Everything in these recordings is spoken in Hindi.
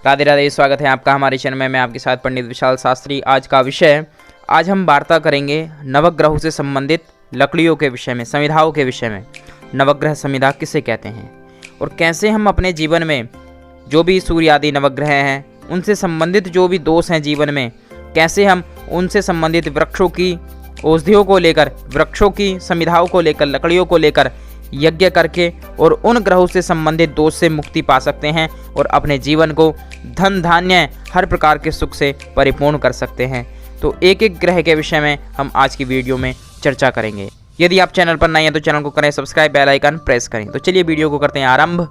राधे राधे, स्वागत है आपका हमारे चैनल में। मैं आपके साथ पंडित विशाल शास्त्री। आज हम वार्ता करेंगे नवग्रहों से संबंधित लकड़ियों के विषय में, संविधाओं के विषय में। नवग्रह संविधा किसे कहते हैं और कैसे हम अपने जीवन में जो भी सूर्य आदि नवग्रह हैं उनसे संबंधित जो भी दोष हैं जीवन में, कैसे हम उनसे संबंधित वृक्षों की औषधियों को लेकर, वृक्षों की संविधाओं को लेकर, लकड़ियों को लेकर यज्ञ करके और उन ग्रहों से संबंधित दोष से मुक्ति पा सकते हैं और अपने जीवन को धन धान्य हर प्रकार के सुख से परिपूर्ण कर सकते हैं। तो एक एक ग्रह के विषय में हम आज की वीडियो में चर्चा करेंगे। यदि आप चैनल पर नए हैं तो चैनल को करें सब्सक्राइब, बेल आइकन प्रेस करें। तो चलिए वीडियो को करते हैं आरंभ।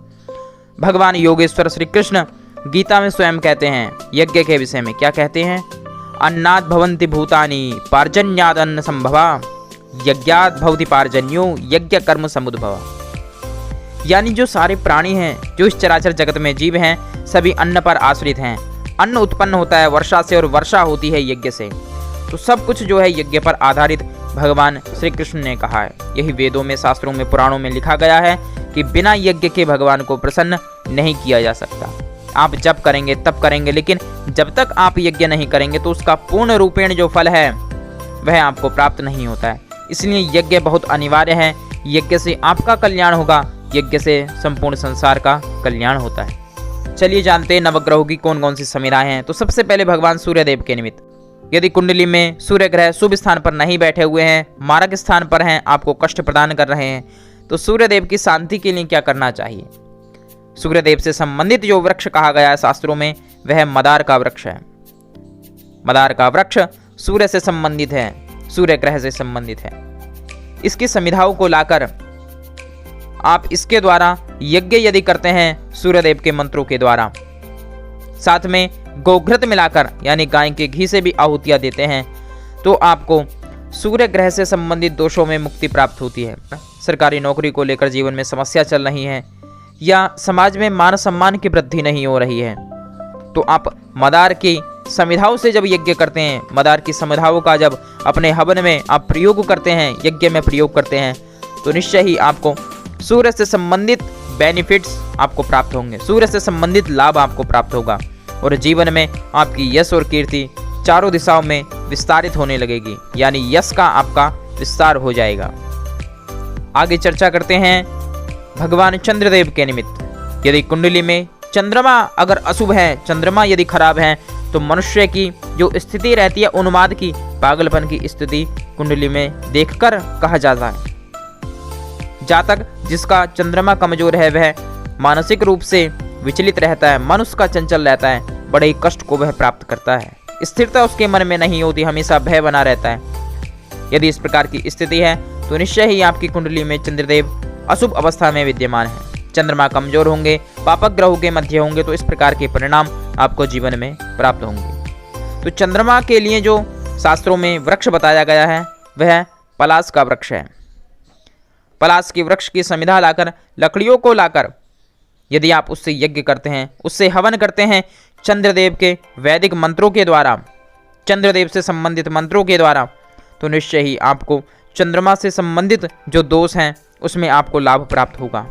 भगवान योगेश्वर श्री कृष्ण गीता में स्वयं कहते हैं यज्ञ के विषय में। क्या कहते हैं? अन्नाद भवन्ति भूतानि पार्जन्याद अन्न संभवा, यज्ञात भवति पार्जन्यो यज्ञ कर्म समुद्भव। यानी जो सारे प्राणी हैं, जो इस चराचर जगत में जीव हैं, सभी अन्न पर आश्रित हैं। अन्न उत्पन्न होता है वर्षा से और वर्षा होती है यज्ञ से। तो सब कुछ जो है यज्ञ पर आधारित भगवान श्री कृष्ण ने कहा है। यही वेदों में, शास्त्रों में, पुराणों में लिखा गया है कि बिना यज्ञ के भगवान को प्रसन्न नहीं किया जा सकता। आप जब करेंगे तब करेंगे, लेकिन जब तक आप यज्ञ नहीं करेंगे तो उसका पूर्ण रूपेण जो फल है वह आपको प्राप्त नहीं होता है। इसलिए यज्ञ बहुत अनिवार्य है। यज्ञ से आपका कल्याण होगा, यज्ञ से संपूर्ण संसार का कल्याण होता है। चलिए जानते हैं नवग्रहों की कौन कौन सी संविधाएं हैं। तो सबसे पहले भगवान सूर्यदेव के निमित्त, यदि कुंडली में सूर्य ग्रह शुभ स्थान पर नहीं बैठे हुए हैं, मारक स्थान पर हैं, आपको कष्ट प्रदान कर रहे हैं, तो सूर्यदेव की शांति के लिए क्या करना चाहिए? सूर्यदेव से संबंधित जो वृक्ष कहा गया है शास्त्रों में वह मदार का वृक्ष है। मदार का वृक्ष सूर्य से संबंधित है, सूर्य ग्रह से संबंधित है। इसकी संविधाओं को लाकर आप इसके द्वारा यज्ञ यदि करते हैं सूर्यदेव के मंत्रों के द्वारा, साथ में गोघृत मिलाकर यानी गाय के घी से भी आहुतियां देते हैं, तो आपको सूर्य ग्रह से संबंधित दोषों में मुक्ति प्राप्त होती है। सरकारी नौकरी को लेकर जीवन में समस्या चल रही है या समाज में मान सम्मान की वृद्धि नहीं हो रही है, तो आप मदार की संविधाओं से जब यज्ञ करते हैं, मदार की संविधाओं का जब अपने हवन में आप प्रयोग करते हैं, यज्ञ में प्रयोग करते हैं, तो निश्चय ही आपको सूर्य से संबंधित बेनिफिट्स आपको प्राप्त होंगे, सूर्य से संबंधित लाभ आपको प्राप्त होगा और जीवन में आपकी यश और कीर्ति चारों दिशाओं में विस्तारित होने लगेगी, यानी यश का आपका विस्तार हो जाएगा। आगे चर्चा करते हैं भगवान चंद्रदेव के निमित्त। यदि कुंडली में चंद्रमा अगर अशुभ है, चंद्रमा यदि खराब है, तो मनुष्य की जो स्थिति रहती है उन्माद की, पागलपन की स्थिति कुंडली में देखकर कहा जाता है। जातक जिसका चंद्रमा कमजोर है वह मानसिक रूप से विचलित रहता है, मन उसका चंचल रहता है, बड़े ही कष्ट को वह प्राप्त करता है, स्थिरता उसके मन में नहीं होती, हमेशा भय बना रहता है। यदि इस प्रकार की स्थिति है तो निश्चय ही आपकी कुंडली में चंद्रदेव अशुभ अवस्था में विद्यमान है। चंद्रमा कमजोर होंगे, पापक ग्रहों के मध्य होंगे, तो इस प्रकार के परिणाम आपको जीवन में प्राप्त होंगे। तो चंद्रमा के लिए जो शास्त्रों में वृक्ष बताया गया है वह पलाश का वृक्ष है। पलाश के वृक्ष की संविधा लाकर, लकड़ियों को लाकर यदि आप उससे यज्ञ करते हैं, उससे हवन करते हैं चंद्रदेव के वैदिक मंत्रों के द्वारा, चंद्रदेव से संबंधित मंत्रों के द्वारा, तो निश्चय ही आपको चंद्रमा से संबंधित जो दोष हैं उसमें आपको लाभ प्राप्त होगा।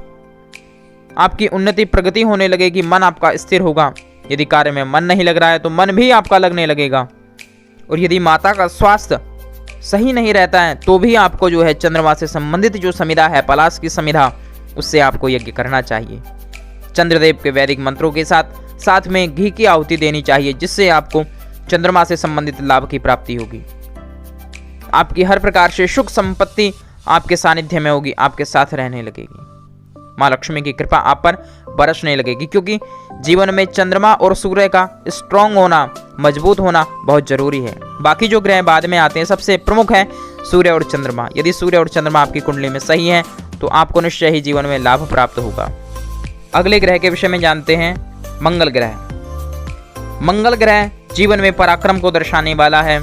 आपकी उन्नति प्रगति होने लगेगी, मन आपका स्थिर होगा। यदि कार्य में मन नहीं लग रहा है तो मन भी आपका लगने लगेगा। और यदि माता का स्वास्थ्य सही नहीं रहता है तो भी आपको जो है चंद्रमा से संबंधित जो संविधा है, पलाश की संविधा, उससे आपको यज्ञ करना चाहिए। चंद्रदेव के वैदिक मंत्रों के साथ साथ में घी की आहुति देनी चाहिए, जिससे आपको चंद्रमा से संबंधित लाभ की प्राप्ति होगी। आपकी हर प्रकार से सुख संपत्ति आपके सानिध्य में होगी, आपके साथ रहने लगेगी। माँ लक्ष्मी की कृपा आप पर बरसने लगेगी, क्योंकि जीवन में चंद्रमा और सूर्य का स्ट्रांग होना, मजबूत होना बहुत जरूरी है। बाकी जो ग्रह बाद में आते हैं, सबसे प्रमुख है सूर्य और चंद्रमा। यदि सूर्य और चंद्रमा आपकी कुंडली में सही है तो आपको निश्चय ही जीवन में लाभ प्राप्त होगा। अगले ग्रह के विषय में जानते हैं मंगल ग्रह। मंगल ग्रह जीवन में पराक्रम को दर्शाने वाला है,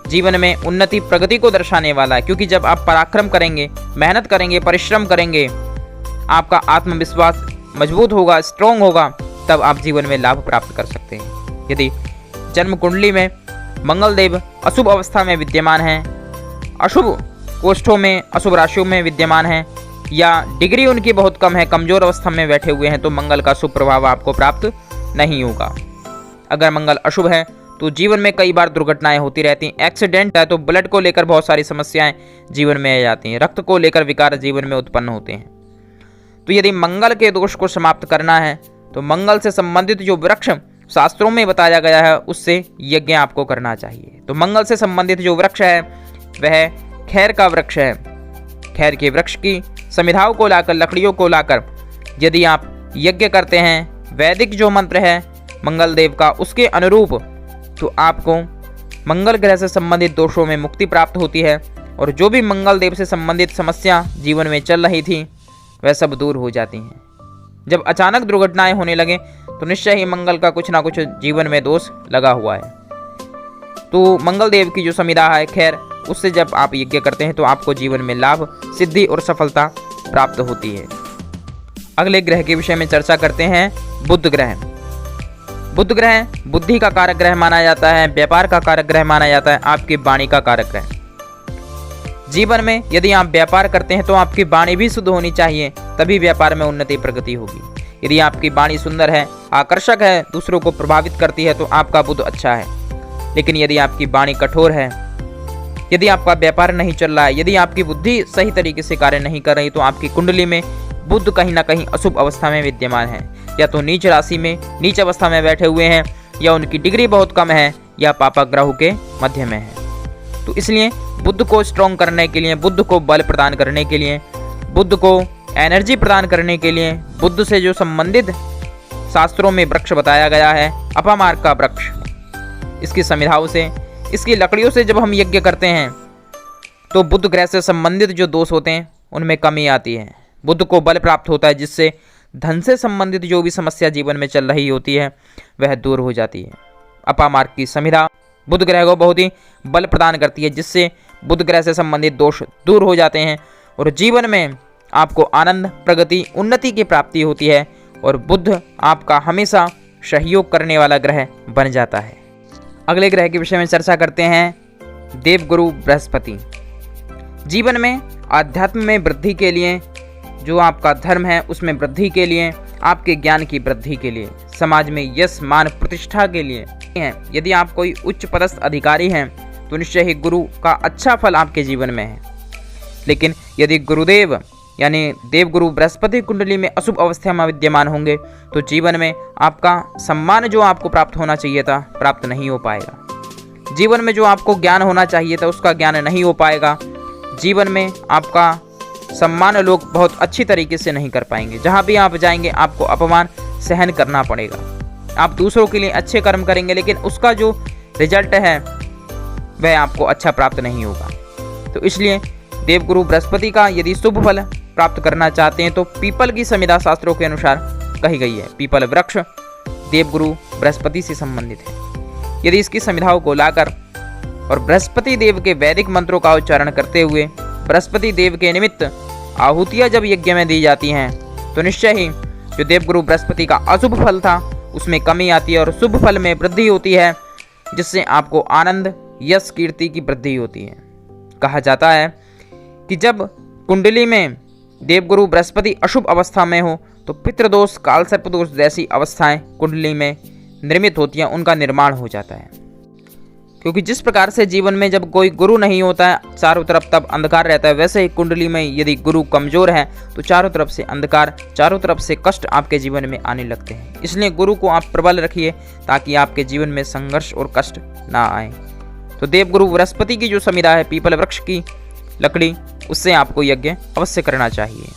जीवन में उन्नति प्रगति को दर्शाने वाला है, क्योंकि जब आप पराक्रम करेंगे, मेहनत करेंगे, परिश्रम करेंगे, आपका आत्मविश्वास मजबूत होगा, स्ट्रॉन्ग होगा, तब आप जीवन में लाभ प्राप्त कर सकते हैं। यदि जन्म कुंडली में मंगल देव अशुभ अवस्था में विद्यमान हैं, अशुभ कोष्ठों में, अशुभ राशियों में विद्यमान हैं, या डिग्री उनकी बहुत कम है, कमजोर अवस्था में बैठे हुए हैं, तो मंगल का शुभ प्रभाव आपको प्राप्त नहीं होगा। अगर मंगल अशुभ है तो जीवन में कई बार दुर्घटनाएं होती रहती हैं। एक्सीडेंट है तो ब्लड को लेकर बहुत सारी समस्याएं जीवन में आ जाती हैं, रक्त को लेकर विकार जीवन में उत्पन्न होते हैं। तो यदि मंगल के दोष को समाप्त करना है तो मंगल से संबंधित जो वृक्ष शास्त्रों में बताया गया है उससे यज्ञ आपको करना चाहिए। तो मंगल से संबंधित जो वृक्ष है वह खैर का वृक्ष है। खैर के वृक्ष की समिधाओं को लाकर, लकड़ियों को लाकर यदि आप यज्ञ करते हैं, वैदिक जो मंत्र है मंगल देव का उसके अनुरूप, तो आपको मंगल ग्रह से संबंधित दोषों में मुक्ति प्राप्त होती है और जो भी मंगल देव से संबंधित समस्या जीवन में चल रही थी वह सब दूर हो जाती हैं। जब अचानक दुर्घटनाएं होने लगे तो निश्चय ही मंगल का कुछ ना कुछ जीवन में दोष लगा हुआ है। तो मंगल देव की जो समिधा है खैर, उससे जब आप यज्ञ करते हैं तो आपको जीवन में लाभ, सिद्धि और सफलता प्राप्त होती है। अगले ग्रह के विषय में चर्चा करते हैं, बुध ग्रह। बुध ग्रह बुद्धि का कारक ग्रह माना जाता है, व्यापार का कारक ग्रह माना जाता है, आपकी वाणी का कारक ग्रह। जीवन में यदि आप व्यापार करते हैं तो आपकी वाणी भी शुद्ध होनी चाहिए, तभी व्यापार में उन्नति प्रगति होगी। यदि आपकी वाणी सुंदर है, आकर्षक है, दूसरों को प्रभावित करती है तो आपका बुध अच्छा है। लेकिन यदि आपकी वाणी कठोर है, यदि आपका व्यापार नहीं चल रहा है, यदि आपकी बुद्धि सही तरीके से कार्य नहीं कर रही, तो आपकी कुंडली में बुध कहीं ना कहीं अशुभ अवस्था में विद्यमान है, या तो नीच राशि में, नीच अवस्था में बैठे हुए हैं, या उनकी डिग्री बहुत कम है, या पापा ग्रह के मध्य में है। तो इसलिए बुध को स्ट्रॉन्ग करने के लिए, बुध को बल प्रदान करने के लिए, बुध को एनर्जी प्रदान करने के लिए, बुध से जो संबंधित शास्त्रों में वृक्ष बताया गया है, अपामार्ग का वृक्ष, इसकी समिधाओं से, इसकी लकड़ियों से जब हम यज्ञ करते हैं तो बुध ग्रह से संबंधित जो दोष होते हैं उनमें कमी आती है। बुध को बल प्राप्त होता है, जिससे धन से संबंधित जो भी समस्या जीवन में चल रही होती है वह दूर हो जाती है। अपामार्ग की समिधा बुध ग्रह को बहुत ही बल प्रदान करती है, जिससे बुध ग्रह से संबंधित दोष दूर हो जाते हैं और जीवन में आपको आनंद, प्रगति, उन्नति की प्राप्ति होती है और बुध आपका हमेशा सहयोग करने वाला ग्रह बन जाता है। अगले ग्रह के विषय में चर्चा करते हैं, देवगुरु बृहस्पति। जीवन में आध्यात्म में वृद्धि के लिए, जो आपका धर्म है उसमें वृद्धि के लिए, आपके ज्ञान की वृद्धि के लिए, समाज में यश, मान, प्रतिष्ठा के लिए हैं। यदि आप कोई उच्च पदस्थ अधिकारी हैं तो निश्चय ही गुरु का अच्छा फल आपके जीवन में है। लेकिन यदि गुरुदेव यानी देवगुरु बृहस्पति कुंडली में अशुभ अवस्था में विद्यमान होंगे तो जीवन में आपका सम्मान जो आपको प्राप्त होना चाहिए था प्राप्त नहीं हो पाएगा। जीवन में जो आपको ज्ञान होना चाहिए था उसका ज्ञान नहीं हो पाएगा। जीवन में आपका सम्मान लोग बहुत अच्छी तरीके से नहीं कर पाएंगे। जहाँ भी आप जाएंगे आपको अपमान सहन करना पड़ेगा। आप दूसरों के लिए अच्छे कर्म करेंगे लेकिन उसका जो रिजल्ट है वह आपको अच्छा प्राप्त नहीं होगा। तो इसलिए देवगुरु बृहस्पति का यदि शुभ फल प्राप्त करना चाहते हैं तो पीपल की संविधा शास्त्रों के अनुसार कही गई है। पीपल वृक्ष देवगुरु बृहस्पति से संबंधित है। यदि इसकी संविधाओं को लाकर और बृहस्पति देव के वैदिक मंत्रों का उच्चारण करते हुए बृहस्पति देव के निमित्त आहुतियां जब यज्ञ में दी जाती हैं तो निश्चय ही जो देवगुरु बृहस्पति का अशुभ फल था उसमें कमी आती है और शुभ फल में वृद्धि होती है, जिससे आपको आनंद, यश, कीर्ति की वृद्धि होती है। कहा जाता है कि जब कुंडली में देवगुरु बृहस्पति अशुभ अवस्था में हो तो पितृदोष, कालसर्प दोष जैसी अवस्थाएं कुंडली में निर्मित होती हैं, उनका निर्माण हो जाता है। क्योंकि जिस प्रकार से जीवन में जब कोई गुरु नहीं होता है चारों तरफ तब अंधकार रहता है, वैसे ही कुंडली में यदि गुरु कमजोर है तो चारों तरफ से अंधकार, चारों तरफ से कष्ट आपके जीवन में आने लगते हैं। इसलिए गुरु को आप प्रबल रखिए ताकि आपके जीवन में संघर्ष और कष्ट ना आए। तो देवगुरु बृहस्पति की जो संविधा है पीपल वृक्ष की लकड़ी, उससे आपको यज्ञ अवश्य करना चाहिए।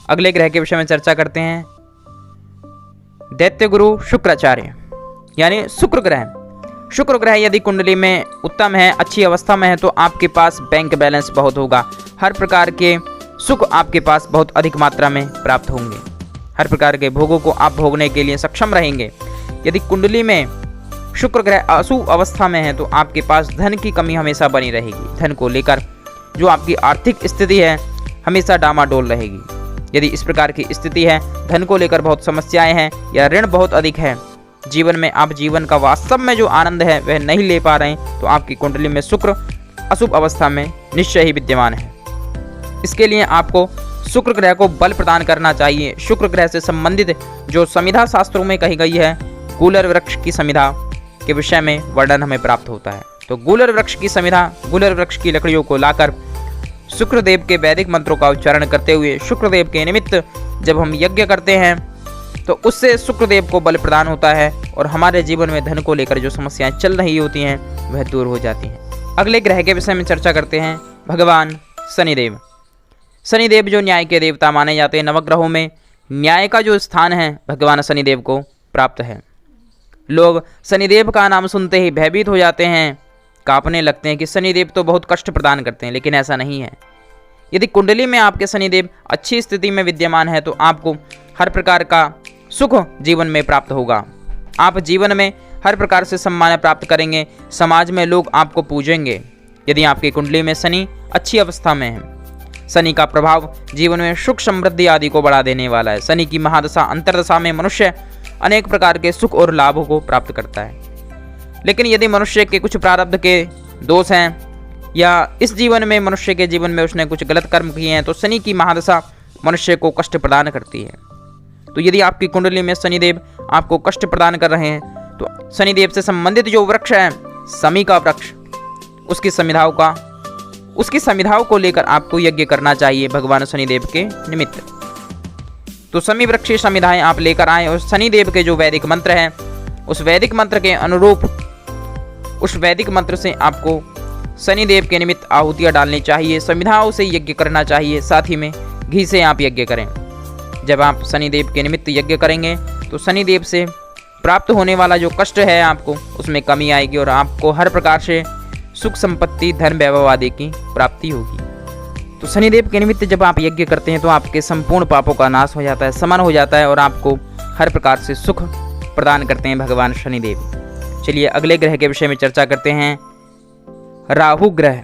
अगले ग्रह के विषय में चर्चा करते हैं, दैत्य गुरु शुक्राचार्य यानी शुक्र ग्रह। शुक्र ग्रह यदि कुंडली में उत्तम है, अच्छी अवस्था में है तो आपके पास बैंक बैलेंस बहुत होगा। हर प्रकार के सुख आपके पास बहुत अधिक मात्रा में प्राप्त होंगे। हर प्रकार के भोगों को आप भोगने के लिए सक्षम रहेंगे। यदि कुंडली में शुक्र ग्रह अशुभ अवस्था में है तो आपके पास धन की कमी हमेशा बनी रहेगी। धन को लेकर जो आपकी आर्थिक स्थिति है हमेशा डामाडोल रहेगी। यदि इस प्रकार की स्थिति है, धन को लेकर बहुत समस्याएं हैं या ऋण बहुत अधिक है, जीवन में आप जीवन का वास्तव में जो आनंद है वह नहीं ले पा रहे हैं, तो आपकी कुंडली में शुक्र अशुभ अवस्था में निश्चय ही विद्यमान है। इसके लिए आपको शुक्र ग्रह को बल प्रदान करना चाहिए। शुक्र ग्रह से संबंधित जो संविधा शास्त्रों में कही गई है गूलर वृक्ष की समिधा के विषय में वर्णन हमें प्राप्त होता है। तो गूलर वृक्ष की समिधा, गूलर वृक्ष की लकड़ियों को लाकर शुक्रदेव के वैदिक मंत्रों का उच्चारण करते हुए शुक्रदेव के निमित्त जब हम यज्ञ करते हैं तो उससे शुक्रदेव को बल प्रदान होता है और हमारे जीवन में धन को लेकर जो समस्याएं चल रही होती हैं वह दूर हो जाती हैं। अगले ग्रह के विषय में चर्चा करते हैं, भगवान शनिदेव। शनिदेव जो न्याय के देवता माने जाते हैं, नवग्रहों में न्याय का जो स्थान है भगवान शनिदेव को प्राप्त है। लोग शनिदेव का नाम सुनते ही भयभीत हो जाते हैं, कांपने लगते हैं कि शनिदेव तो बहुत कष्ट प्रदान करते हैं, लेकिन ऐसा नहीं है। यदि कुंडली में आपके शनिदेव अच्छी स्थिति में विद्यमान है तो आपको हर प्रकार का सुख जीवन में प्राप्त होगा। आप जीवन में हर प्रकार से सम्मान प्राप्त करेंगे, समाज में लोग आपको पूजेंगे। यदि आपकी कुंडली में शनि अच्छी अवस्था में है, शनि का प्रभाव जीवन में सुख समृद्धि आदि को बढ़ा देने वाला है। शनि की महादशा अंतरदशा में मनुष्य अनेक प्रकार के सुख और लाभों को प्राप्त करता है। लेकिन यदि मनुष्य के कुछ प्रारब्ध के दोष हैं या इस जीवन में मनुष्य के जीवन में उसने कुछ गलत कर्म किए हैं तो शनि की महादशा मनुष्य को कष्ट प्रदान करती है। तो यदि आपकी कुंडली में शनिदेव आपको कष्ट प्रदान कर रहे हैं तो शनिदेव से संबंधित जो वृक्ष है शमी का वृक्ष, उसकी समिधाओं को लेकर आपको यज्ञ करना चाहिए भगवान शनिदेव के निमित्त। तो शमी वृक्ष की समिधाएं आप लेकर आए और शनिदेव के जो वैदिक मंत्र हैं उस वैदिक मंत्र के अनुरूप उस वैदिक मंत्र से आपको शनिदेव के निमित्त आहुतियाँ डालनी चाहिए, समिधाओं से यज्ञ करना चाहिए, साथ ही में घी से आप यज्ञ करें। जब आप शनिदेव के निमित्त यज्ञ करेंगे तो शनिदेव से प्राप्त होने वाला जो कष्ट है आपको उसमें कमी आएगी और आपको हर प्रकार से सुख संपत्ति, धन, वैभव आदि की प्राप्ति होगी। तो शनिदेव के निमित्त जब आप यज्ञ करते हैं तो आपके संपूर्ण पापों का नाश हो जाता है, शमन हो जाता है और आपको हर प्रकार से सुख प्रदान करते हैं भगवान शनिदेव। चलिए अगले ग्रह के विषय में चर्चा करते हैं, राहु ग्रह।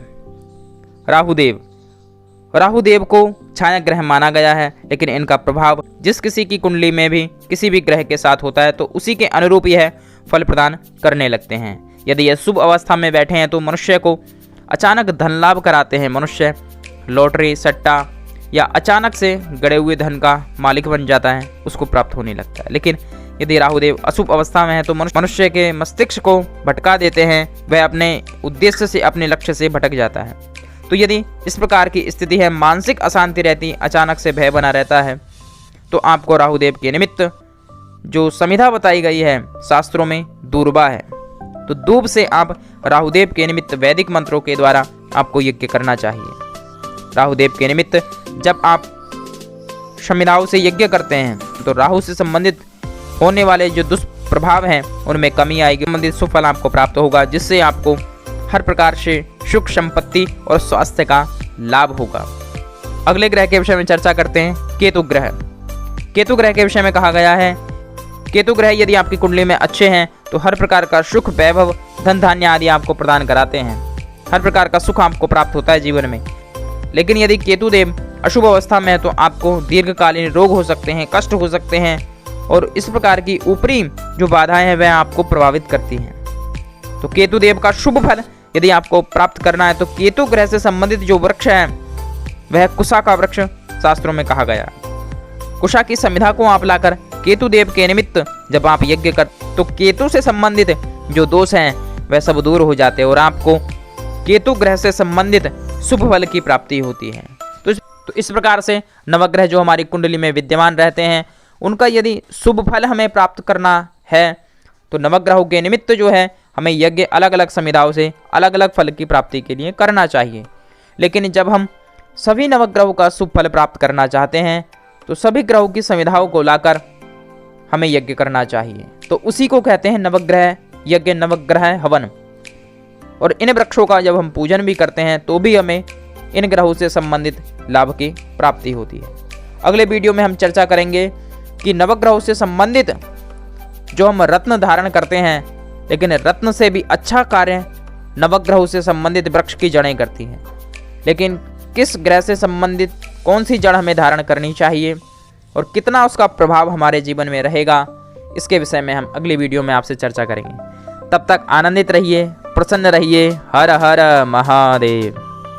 राहुदेव को छाया ग्रह माना गया है, लेकिन इनका प्रभाव जिस किसी की कुंडली में भी किसी भी ग्रह के साथ होता है तो उसी के अनुरूप यह फल प्रदान करने लगते हैं। यदि यह शुभ अवस्था में बैठे हैं तो मनुष्य को अचानक धन लाभ कराते हैं। मनुष्य लॉटरी, सट्टा या अचानक से गड़े हुए धन का मालिक बन जाता है, उसको प्राप्त होने लगता है। लेकिन यदि राहुदेव अशुभ अवस्था में है तो मनुष्य के मस्तिष्क को भटका देते हैं, वह अपने उद्देश्य से, अपने लक्ष्य से भटक जाता है। तो यदि इस प्रकार की स्थिति है, मानसिक अशांति रहती, अचानक से भय बना रहता है, तो आपको राहुदेव के निमित्त जो समिधा बताई गई है शास्त्रों में दूर्बा है, तो दूब से आप राहुदेव के निमित्त वैदिक मंत्रों के द्वारा आपको यज्ञ करना चाहिए। राहुदेव के निमित्त जब आप समिधाओं से यज्ञ करते हैं तो राहु से संबंधित होने वाले जो दुष्प्रभाव हैं उनमें कमी आएगी, संबंधित सुफल आपको प्राप्त होगा, जिससे आपको हर प्रकार से सुख संपत्ति और स्वास्थ्य का लाभ होगा। अगले ग्रह के विषय में चर्चा करते हैं, केतु ग्रह। केतु ग्रह के विषय में कहा गया है, केतु ग्रह यदि आपकी कुंडली में अच्छे हैं तो हर प्रकार का सुख, वैभव, धन धान्य आदि आपको प्रदान कराते हैं। हर प्रकार का सुख आपको प्राप्त होता है जीवन में। लेकिन यदि केतु देव अशुभ अवस्था में है तो आपको दीर्घकालीन रोग हो सकते हैं, कष्ट हो सकते हैं और इस प्रकार की ऊपरी जो बाधाएं हैं वह आपको प्रभावित करती हैं। तो केतु देव का शुभ फल यदि आपको प्राप्त करना है तो केतु ग्रह से संबंधित जो वृक्ष है वह कुशा का वृक्ष शास्त्रों में कहा गया। कुशा की समिधा को आप लाकर केतु देव के निमित्त जब आप यज्ञ कर तो केतु से संबंधित जो दोष हैं वह सब दूर हो जाते हैं और आपको केतु ग्रह से संबंधित शुभ फल की प्राप्ति होती है। तो इस प्रकार से नवग्रह जो हमारी कुंडली में विद्यमान रहते हैं उनका यदि शुभ फल हमें प्राप्त करना है तो नवग्रहों के निमित्त जो है हमें यज्ञ अलग अलग समिधाओं से अलग अलग फल की प्राप्ति के लिए करना चाहिए। लेकिन जब हम सभी नवग्रहों का शुभ फल प्राप्त करना चाहते हैं तो सभी ग्रहों की समिधाओं को लाकर हमें यज्ञ करना चाहिए। तो उसी को कहते हैं नवग्रह यज्ञ, नवग्रह हवन। और इन वृक्षों का जब हम पूजन भी करते हैं तो भी हमें इन ग्रहों से संबंधित लाभ की प्राप्ति होती है। अगले वीडियो में हम चर्चा करेंगे कि नवग्रहों से संबंधित जो हम रत्न धारण करते हैं, लेकिन रत्न से भी अच्छा कार्य नवग्रहों से संबंधित वृक्ष की जड़ें करती हैं। लेकिन किस ग्रह से संबंधित कौन सी जड़ हमें धारण करनी चाहिए और कितना उसका प्रभाव हमारे जीवन में रहेगा, इसके विषय में हम अगली वीडियो में आपसे चर्चा करेंगे। तब तक आनंदित रहिए, प्रसन्न रहिए। हर हर महादेव।